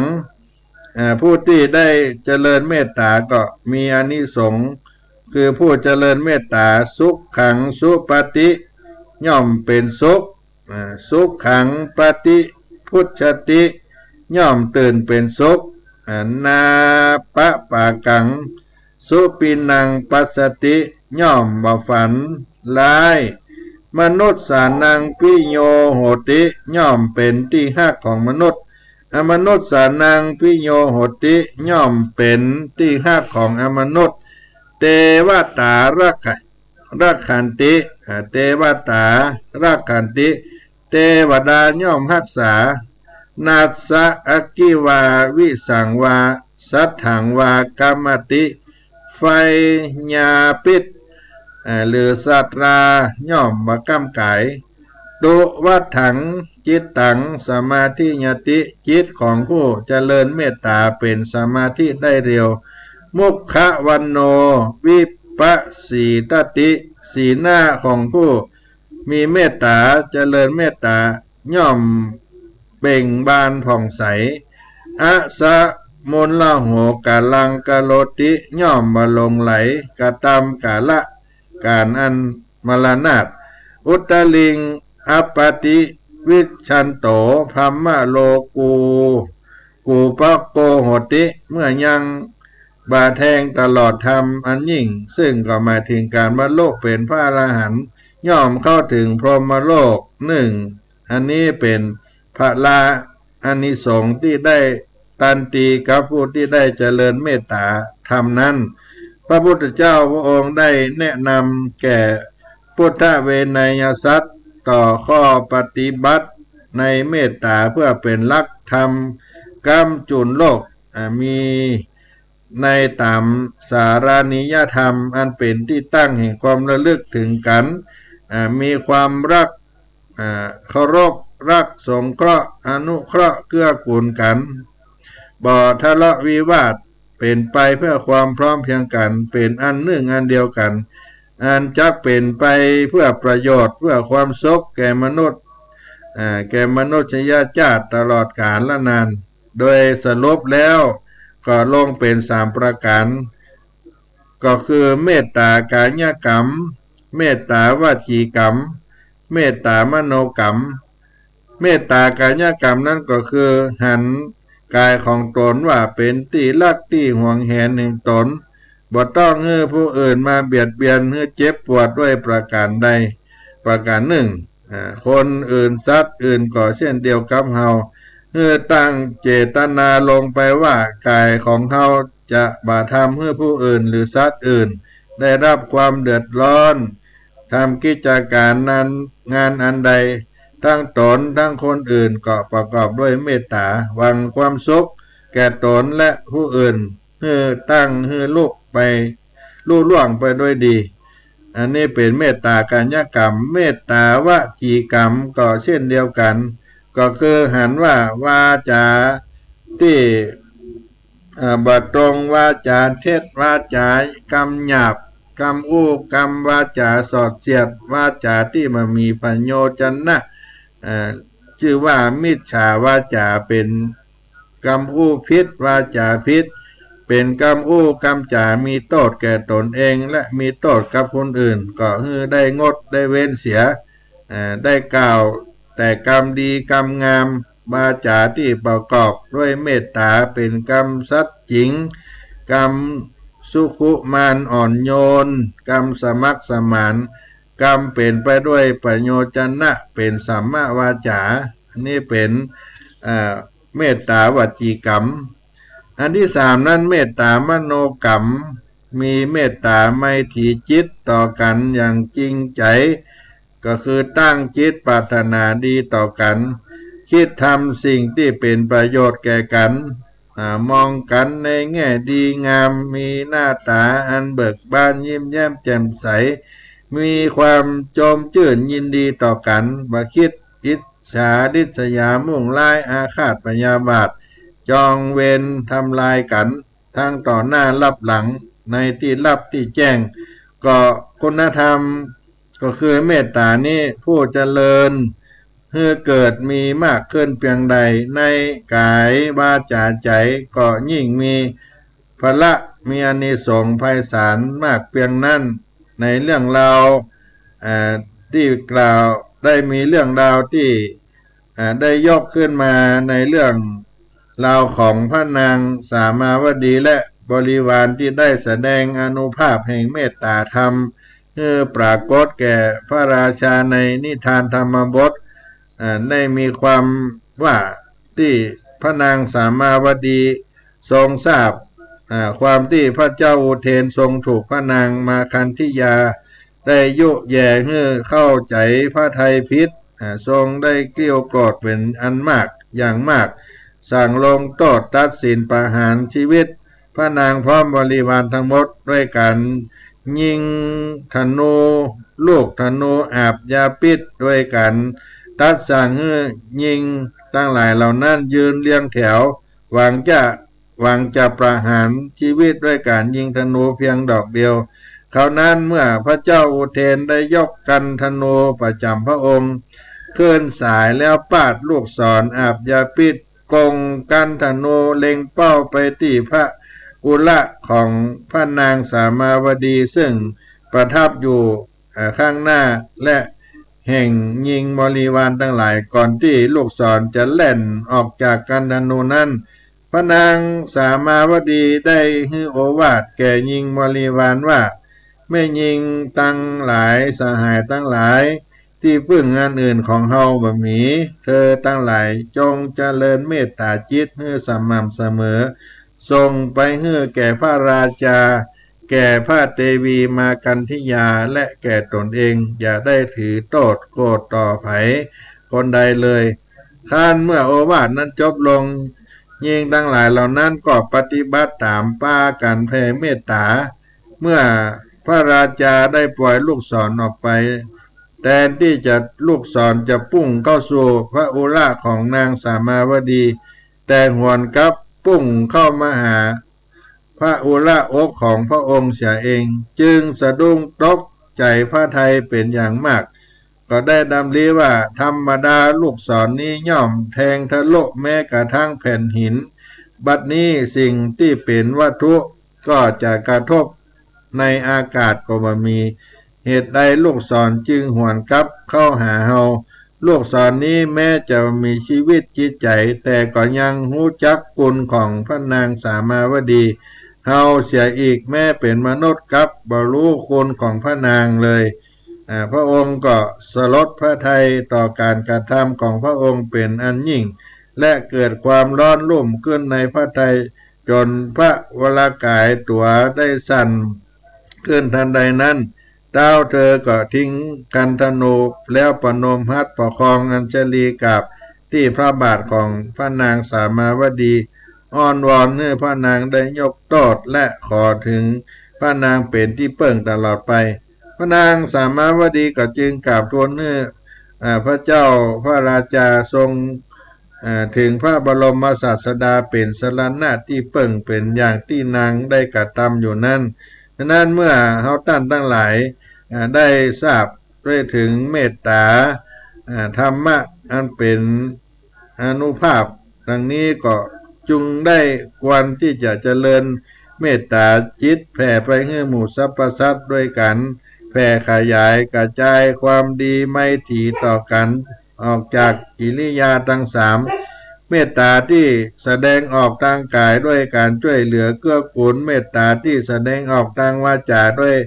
ผู้ที่ได้เจริญเมตตาก็มีอานิสงส์คือผู้เจริญเมตตาสุขขังสุปฏิย่อมเป็นสุขสุขขังปฏิพุชชติย่อมตื่นเป็นสุขนาปะปากังสุปินังปัสสติย่อมบ่ฝันร้ายมนุษย์สานังปิโยโหติย่อมเป็นที่ฮักของมนุษย์มนุษย์สานังปิโยโหติย่อมเป็นที่ฮักของมนุษย์เทวตารักขันติเทวตารักขันติเทวดาย่อมรักษานาสะอกิวาวิสังวาสัทถังวากรรมติไฟญาปิดหรือสัตราย่อมมากำกายดุวัฏถังจิตตังสมาธิญาติจิตของผู้เจริญเมตตาเป็นสมาธิได้เร็วมุขวันโนวิปัสสีตติสีหน้าของผู้มีเมตตาเจริญเมตตาย่อมเบ่งบานผ่องใสอะสะมนละโหกาลังกะโลติย่อมมาลงไหลกะตามกาละการอันมรณะอุตตลิงอปปติวิชันโตพรหมโลกูปะโกโหติเมื่อยังบาแทงตลอดธรรมอันยิ่งซึ่งก็หมายถึงการบรรลุเป็นพระอรหันต์ย่อมเข้าถึงพรหมโลกอันนี้เป็นพระลาอานิสงส์ที่ได้ตันตีกับผู้ที่ได้เจริญเมตตาธรรมนั้นพระพุทธเจ้าพระองค์ได้แนะนำแก่พุทธเวไนยสัตว์ต่อข้อปฏิบัติในเมตตาเพื่อเป็นหลักธรรมกำจุนโลกมีในตามสารานิยธรรมอันเป็นที่ตั้งแห่งความระลึกถึงกันมีความรักเคารพรักสงเคราะห์อนุเคราะห์เกื้อกูลกันบ่ทะเลาะวิวาทเป็นไปเพื่อความพร้อมเพรียงกันเป็นอันหนึ่งอันเดียวกัน อันจักเป็นไปเพื่อประโยชน์เพื่อความสุขแก่มนุษย์แก่มนุษยชาติตลอดกาลละนานโดยสรุปแล้วก็ลงเป็น3ประการก็คือเมตตากายกรรมเมตตาวจีกรรมเมตตามโนกรรมเมตตากายกรรมนั่นก็คือหันกายของตนว่าเป็นที่รักที่ห่วงแหนหนึ่งตนบ่ต้องให้ผู้อื่นมาเบียดเบียนให้เจ็บปวดด้วยประการใดประการหนึ่งคนอื่นสัตว์อื่นก็เช่นเดียวกับเฮาเมื่อตั้งเจตนาลงไปว่ากายของเฮาจะบ่ทำให้ผู้อื่นหรือสัตว์อื่นได้รับความเดือดร้อนทำกิจการนั้นงานอันใดทั้งตนทั้งคนอื่นก็ประกอบด้วยเมตตาหวังความสุขแก่ตนและผู้อื่นให้ตั้งให้ลุไปลุล่วงไปด้วยดีอันนี้เป็นเมตตากายกรรมเมตตาวจีกรรมก็เช่นเดียวกันก็คือหันว่าวาจาที่บ่ตรงวาจาเท็จวาจากรรมหยาบกรรมอู้กรรมวาจาสอดเสียดวาจาที่มันมีประโยชน์นะชื่อว่ามิจฉาวาจาเป็นกรรมอู้พิษวาจาพิษเป็นกรรมอู้กรรมจามีโทษแก่ตนเองและมีโทษกับคนอื่นก็ได้งดได้เว้นเสียได้กล่าวแต่กรรมดีกรรมงามวาจาที่ประกอบด้วยเมตตาเป็นกรรมสัตย์จริงกรรมสุขุมานอ่อนโยนกรรมสมัครสมานกรรมเป็นไปด้วยประโยชนะเป็นสัมมาวาจานี่เป็นเมตตาวจีกรรมอันที่3นั้นเมตตามโนกรรมมีเมตตาไมตรีจิตต่อกันอย่างจริงใจก็คือตั้งจิตปรารถนาดีต่อกันคิดทำสิ่งที่เป็นประโยชน์แก่กันมองกันในแง่ดีงามมีหน้าตาอันเบิกบานยิ้มแย้มแจ่มใสมีความโจมชื่นยินดีต่อกันบ่คิดอิจฉาริษยามุ่งร้ายอาฆาตพยาบาทจองเวรทำลายกันทั้งต่อหน้ารับหลังในที่ลับที่แจ้งก็คุณธรรมก็คือเมตตานี้ผู้เจริญเพื่อเกิดมีมากขึ้นเพียงใดในกายวาจาใจก็ยิ่งมีพละมีอานิสงส์ไพศาลมากเพียงนั้นในเรื่องราวที่กล่าวได้มีเรื่องราวที่ได้ยกขึ้นมาในเรื่องราวของพระนางสามาวดีและบริวารที่ได้แสดงอานุภาพแห่งเมตตาธรรมปรากฏแก่พระราชาในนิทานธรรมบทได้มีความว่าที่พระนางสามาวดีทรงทราบความที่พระเจ้าอุเทนทรงถูกพระนางมาคันธิยาได้ยุแย่ให้เข้าใจพระทัยพิษทรงได้เกลี้ยวกล่อมเป็นอันมากอย่างมากสั่งลงโทษตัดสินประหารชีวิตพระนางพร้อมบริวารทั้งหมดด้วยการยิงธนูลูกธนูอาบยาพิษด้วยกันตัดสั่งให้ยิงทั้งหลายเหล่านั้นยืนเรียงแถวหวังจะประหารชีวิตด้วยการยิงธนูเพียงดอกเดียวคราวนั้นเมื่อพระเจ้าอุเทนได้ยกกันธนูประจำพระองค์ขึ้นสายแล้วปาดลูกศรอาบยาพิษกงกันธนูเล็งเป้าไปที่พระอุระของพระนางสามาวดีซึ่งประทับอยู่ข้างหน้าและแห่งยิงบริวารทั้งหลายก่อนที่ลูกศรจะแล่นออกจากกันธนูนั้นพระนางสามาวดีได้ให้โอวาทแก่ยิงบริวารว่าไม่ยิงตั้งหลายสหายตั้งหลายที่พึ่งงานอื่นของเฮาบ่มีเธอตั้งหลายจงเจริญเมตตาจิตให้สม่ำเสมอส่งไปให้แก่พระราชาแก่พระเทวีมากันธิยาและแก่ตนเองอย่าได้ถือโทษโกรธต่อไผคนใดเลยข้านเมื่อโอวาทนั้นจบลงยิงทั้งหลายเหล่านั้นก็ปฏิบัติตามป้ากันแผ่เมตตาเมื่อพระราชาได้ปล่อยลูกศรออกไปแทนที่จะลูกศรจะพุ่งเข้าสู่พระอุระของนางสามาวดีแต่หวนกลับพุ่งเข้ามาหาพระอุระอกของพระองค์เสียเองจึงสะดุ้งตกใจ ใจพระไทยเป็นอย่างมาก ก็ได้ดำริว่าธรรมดาลูกศรนี้ย่อมแทงทะลุแม้กระทั่งแผ่นหินบัดนี้สิ่งที่เป็นวัตถุก็จะกระทบในอากาศก็บ่มีเหตุใดลูกศรจึงหวนกลับเข้าหาเฮาลูกศรนี้แม้จะมีชีวิตจิตใจแต่ก็ยังรู้จักคุณของพระนางสามาวดีเฮาเสียอีกแม้เป็นมนุษย์กับบ่รู้คุณของพระนางเลยพระองค์ก็สลดพระทัยต่อการกระทำของพระองค์เป็นอันยิ่งและเกิดความร้อนรุ่มขึ้นในพระทัยจนพระวรากายตัวได้สั่นขึ้นทันใดนั้นดาวเธอก็ทิ้งกันธนูแล้วประนมหัตถ์ประคองอัญชลีกราบที่พระบาทของพระนางสามาวดีอ้อนวอนให้พระนางได้ยกโทษและขอถึงพระนางเป็นที่เพิ่งตลอดไปพระนางสามาวดีก็จึงกราบทูลให้พระเจ้าพระราชาทรงถึงพระบรมศาสดาเป็นสรณะที่เพิ่งเป็นอย่างที่นางได้กระทำอยู่นั้นฉะนั้นเมื่อเฮาท่านทั้งหลายได้ทราบด้วยถึงเมตตาธรรมะอันเป็นอานุภาพดังนี้ก็จุงได้ควรที่จะเจริญเมตตาจิตแผ่ไปให้หมู่สรรพสัตว์ด้วยกันแผ่ขยายกระจายความดีไม่ถี่ต่อกันออกจากกิริยาทั้งสามเมตตาที่แสดงออกทางกายด้วยการช่วยเหลือเกื้อกูลเมตตาที่แสดงออกทางวาจาด้วย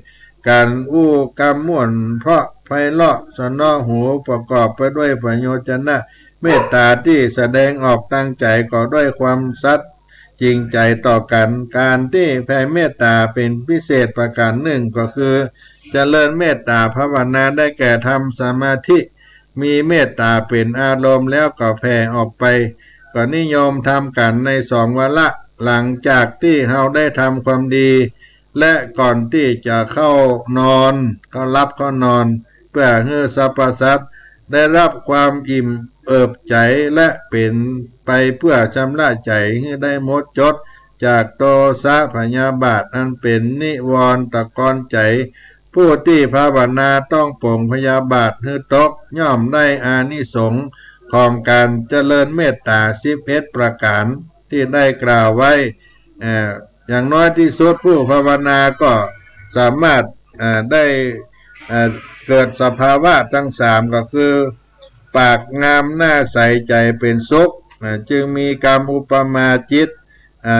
การอู้กำม่วนเพราะไพเราะสนอหูประกอบไปด้วยประโยชนะเมตตาที่แสดงออกทางใจก็ด้วยความสัตย์จริงใจต่อกันการที่แผ่เมตตาเป็นพิเศษประการหนึ่งก็คือเจริญเมตตาภาวนาได้แก่ทำสมาธิมีเมตตาเป็นอารมณ์แล้วก็แผ่ออกไปก็นิยมทำกันในสองวาระหลังจากที่เราได้ทำความดีและก่อนที่จะเข้านอนก็รับเข้านอนเพื่อให้สรรพสัตว์ได้รับความอิ่มเอิบใจและเป็นไปเพื่อชำระใจให้ได้หมดจดจากโทสะพยาบาทอันเป็นนิวรณ์ตะกอนใจผู้ที่ภาวนาต้องปลงพยาบาทให้ตกย่อมได้อานิสงส์ของการเจริญเมตตา11ประการที่ได้กล่าวไว้อย่างน้อยที่สุดผู้ภาวนาก็สามารถได้เกิดสภาวะทั้งสามก็คือปากงามหน้าใสใจเป็นสุขจึงมีกรรมอุปมาจิต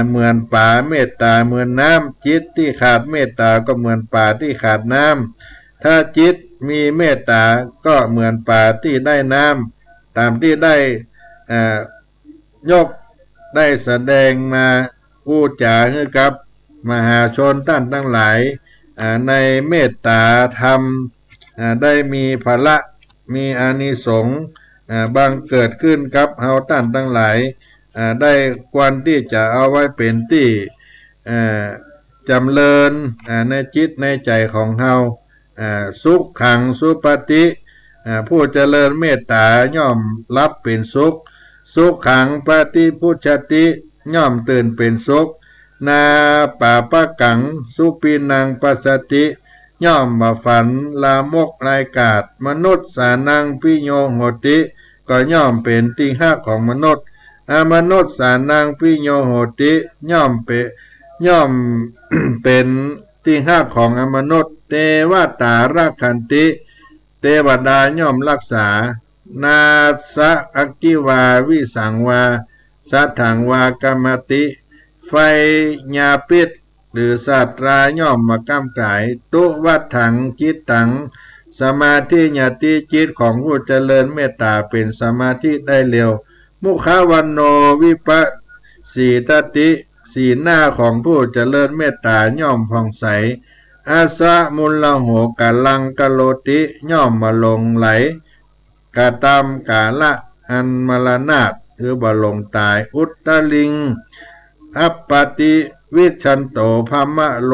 เหมือนป่าเมตตาเหมือนน้ำจิตที่ขาดเมตตาก็เหมือนป่าที่ขาดน้ำถ้าจิตมีเมตตาก็เหมือนป่าที่ได้น้ำตามที่ได้ยกได้แสดงมาพูดจาให้กับมหาชนท่านทั้งหลายในเมตตาธรรมได้มีพละมีอานิสงส์บังเกิดขึ้นกับเฮาท่านทั้งหลายได้ควรที่จะเอาไว้เป็นที่จำเริญในจิตในใจของเฮาสุขขังสุปฏิผู้เจริญเมตตาย่อมรับเป็นสุขสุขขังปฏิพุชติย่อมตื่นเป็นสุขนาป่าปะกังสุปินังปัสสติย่อมมาฝันลามกรายกาศมนุษย์สานังพิโยโหติก็ย่อมเป็นที่หักของมนุษย์มนุษย์สานังพิโยโหติย่อมเป็นที่หักของมนุษย์เทวตาราคันติเทวดาย่อมรักษานาสะอักกิวาวิสังวาสัทถังวากรรมติไฟญาปิดหรือสัตราย่อมมากำกายตุวัฏถังจิตตังสมาธิญาติจิตของผู้เจริญเมตตาเป็นสมาธิได้เร็วมุขวันโนวิปัสสีตติสีหน้าของผู้เจริญเมตตาย่อมผ่องใสอาสะมุลโหกาลังกโลติย่อมมาลงไหลกาตามกาละอันมรณาตคือบาลงตายอุตตลิงอัปปติวิชันโตภมะโล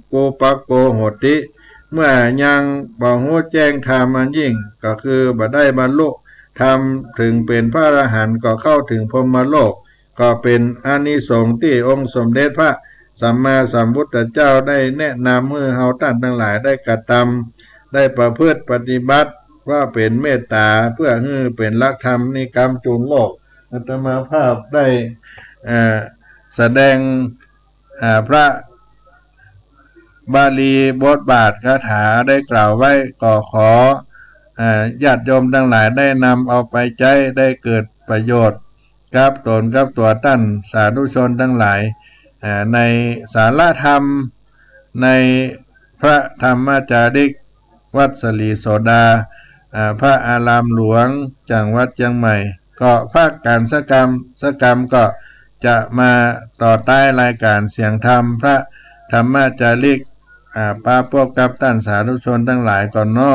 โกปะโกโหติเมื่อยังบ่ฮู้แจ้งธรรมอันยิ่งก็คือบ่ได้บรรลุธรรมถึงเป็นพระอรหันต์ก็เข้าถึงพรหมโลกก็เป็นอานิสงส์ที่องค์สมเด็จพระสัมมาสัมพุทธเจ้าได้แนะนำให้เฮาท่านทั้งหลายได้กระท ได้ประพฤติปฏิบัติว่าเป็นเมตตาเพื่อให้เป็นหลักธรรมนิกรรมจูนโลกอาตมาภาพได้แสดงพระบาลีบทบาทคาถาได้กล่าวไว้ก็ขอญาติโยมทั้งหลายได้นำเอาไปใช้ได้เกิดประโยชน์กับตนกับตัวท่านสาธุชนทั้งหลายในสาระธรรมในพระธรรมจาริกวัดสลีโสดาพระอารามหลวงจังหวัดเชียงใหม่ก็ภาคการสกรรมก็จะมาต่อใต้รายการเสียงธรรมพระธรรมจาริกปาพวกกับท่านสาธุชนทั้งหลายก่อนน้อ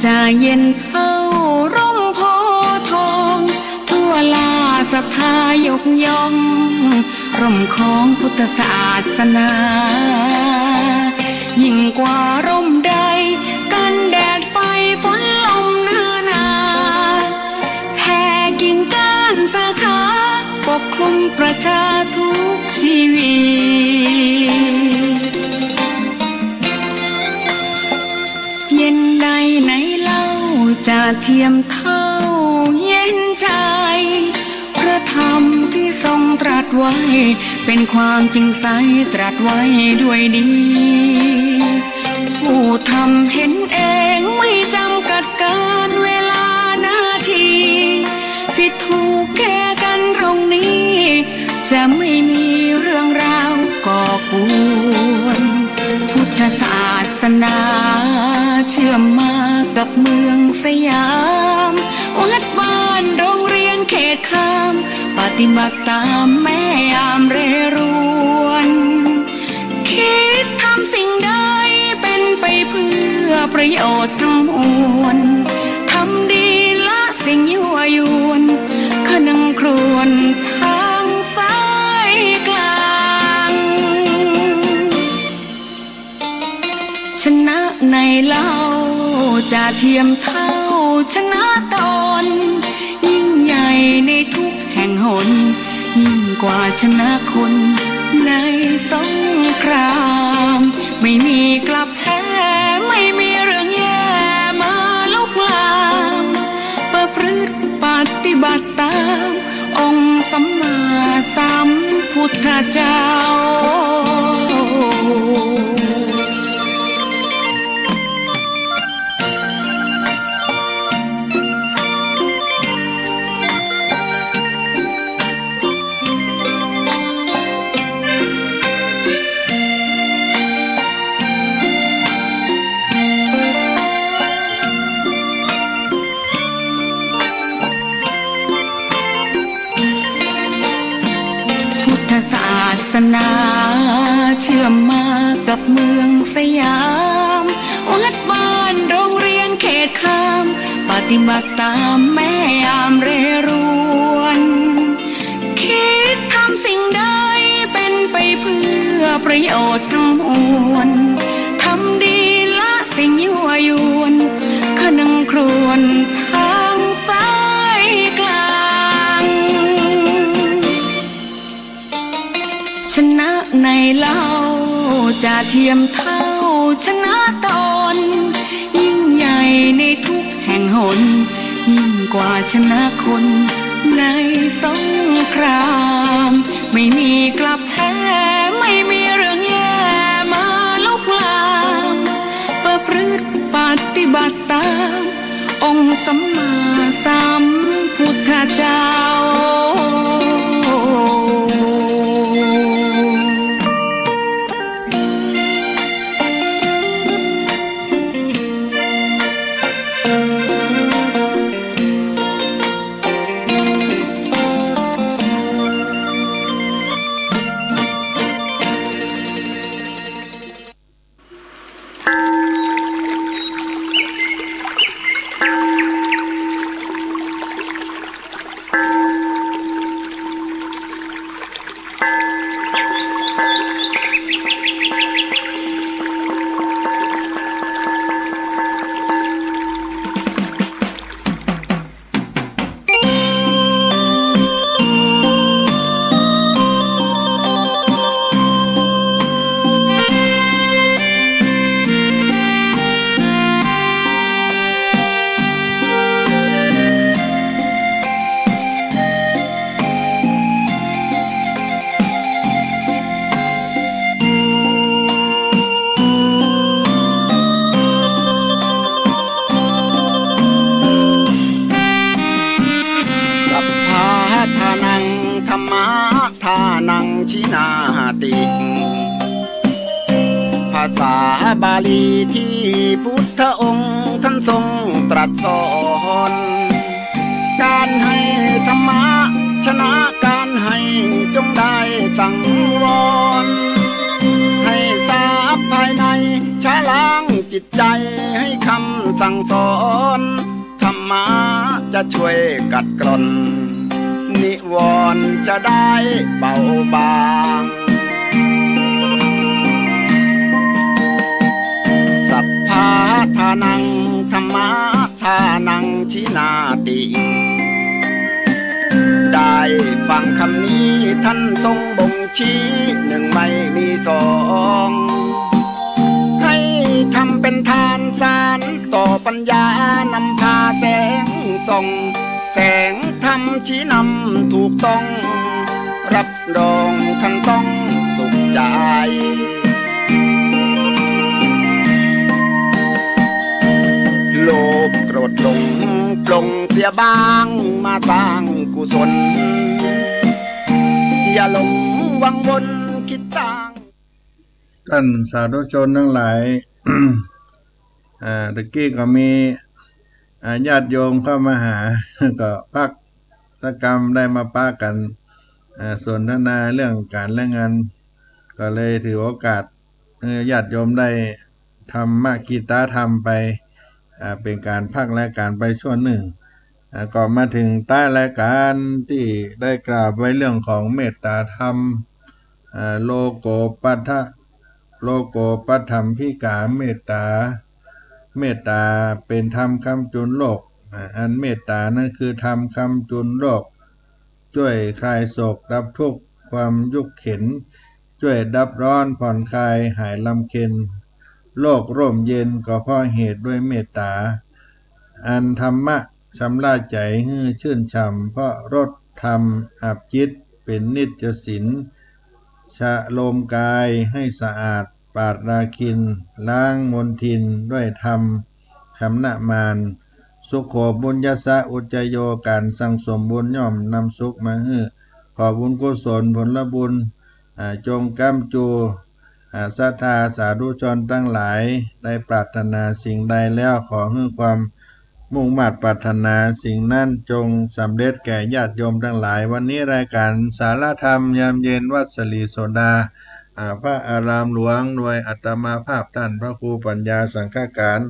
จะเย็นเท่าร่มโพธิ์ทองทั่วลาศรัทธายกย่องร่มของพุทธศาสนายิ่งกว่าร่มใดกันแดดไฟฝนลมหน้าหนาแผ่กิ่งก้านสาขาปกคลุมประชาทุกชีวิตเย็นใดไหนเล่าจะเทียมเท่าเย็นใจพระธรรมที่ทรงตรัสไว้เป็นความจริงใสตรัสไว้ด้วยดีผู้ทำเห็นเองไม่จำกัดการเวลานาทีผิดถูกแก้กันตรงนี้จะไม่มีเรื่องราวก่อกวนพุทธศาสนาเชื่อมมากับเมืองสยามวัดบ้านโรงเรียนเขตข้ามปฏิบัติตามแม่ยามเรรวนคิดทำสิ่งใดเป็นไปเพื่อประโยชน์ทั้งมวลทำดีละสิ่งยั่วยวนขนึงครวญทางสายกลางชนะในเล่าจะเทียมเท่าชนะตนยิ่งใหญ่ในทุกแห่งหนยิ่งกว่าชนะคนในสงครามไม่มีกลับแพ้ไม่มีเรื่องแย่มาลุกลามประพฤติปฏิบัติตามองค์สัมมาสัมพุทธเจ้าศาสนาเชื่อมมากับเมืองสยามวัดบ้านโรงเรียนเขตข้ามปฏิบัติตามแม่ยามเรรวนคิดทำสิ่งใดเป็นไปเพื่อประโยชน์ทั้งมวลทำดีละสิ่งยั่วยวนขนึงครวญทางสายกลางชนะในเล่าจะเทียมเท่าชนะตนยิ่งใหญ่ในทุกแห่งหนยิ่งกว่าชนะคนในสงครามไม่มีกลับแพ้ไม่มีเรื่องแย่มาลุกลามประพฤติปฏิบัติตามองค์สัมมาสัมพุทธเจ้า ชี้หนาติ ภาษาบาลีที่พุทธองค์ท่านทรงตรัสสอนการให้ธรรมะชนะการให้จงได้สังวรให้ทราบภายในชะล้างจิตใจให้คำสั่งสอนธรรมะจะช่วยกัดกร่อนนิวรณ์จะได้เบาบางสัพพะทานังธรรมะทานังชินาติได้ฟังคำนี้ท่านทรงบ่งชี้หนึ่งไม่มีสองให้ทำเป็นทานสารต่อปัญญานำพาแสงส่องแสงธรรมชี้นำถูกต้องรับรองท่านต้องสุขใจโลภโกรธหลงปลงเสียบ้างมาสร้างกุศลอย่าหลงวังวนคิดต่างท่านสาธุชนทั้งหลาย ตะกี้ก็มีญาติโยมเข้ามาหา ก็พักสักกรรมได้มาป้ากันสนทนาเรื่องการและงานก็เลยถือโอกาสญาติโยมได้ทำกีตาธรรมไปเป็นการพักรายการไปช่วงหนึ่งก็มาถึงใต้รายการที่ได้กล่าวไว้เรื่องของเมตตาธรรมโลโกปัฏฐะโลโกปัฏฐัมภิกาเมตตาเมตตาเป็นธรรมคำจุนโลกอันเมตตานั่นคือธรรมคำจุนโลกช่วยคลายโศกดับทุกข์ความยุกข์เข็นช่วยดับร้อนผ่อนคลายหายลำเค็ญโลกร่มเย็นก็เพราะเหตุด้วยเมตตาอันธรรมะชำระใจให้ชื่นช่ำเพราะรสธรรมอาบจิตเป็นนิจสินชะโลมกายให้สะอาดปราดราคินล้างมลทินด้วยธรรมชำนะมารสุขโขบุญญสะอุจจโยการสั่งสมบุญย่อมนำสุขมาให้ขอบุญกุศลผลบุญจงก้ำจูศรัทธาสาธุชนทั้งหลายได้ปรารถนาสิ่งใดแล้วขอให้ความมุ่งมั่นปรารถนาสิ่งนั้นจงสำเร็จแก่ญาติโยมทั้งหลายวันนี้รายการสาระธรรมยามเย็นวัดสลีโสดาพระอารามหลวงโดยอัตมาภาพท่านพระครูปัญญาสังฆการ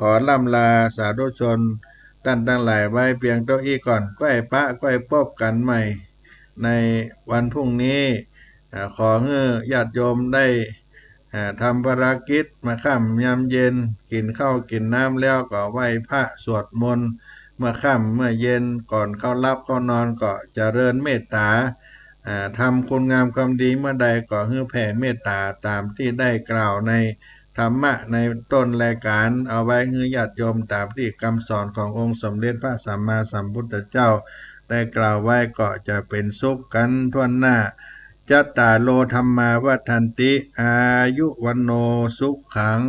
ขอล่ำลาสาธุชนท่านทั้งหลายไว้เพียงเท่านี้ก่อนก้อยพระก้อยพบกันใหม่ในวันพรุ่งนี้ขอให้ญาติโยมได้ทำภารกิจมาค่ำยามเย็นกินข้าวกินน้ำแล้วก็ไหว้พระสวดมนต์เมื่อค่ำเมื่อเย็นก่อนเข้ารับเข้านอนก็เจริญเมตตาทำคุณงามความดีเมื่อใดก็ให้แผ่เมตตาตามที่ได้กล่าวในธรรมะในต้นรายการเอาไว้ให้ญาติโยมตามที่คำสอนขององค์สมเด็จพระสัมมาสัมพุทธเจ้าได้กล่าวไว้ก็จะเป็นสุขกันทั่วหน้าจัตตาโลธรรมาวัฏันติอายุวันโนสุขัง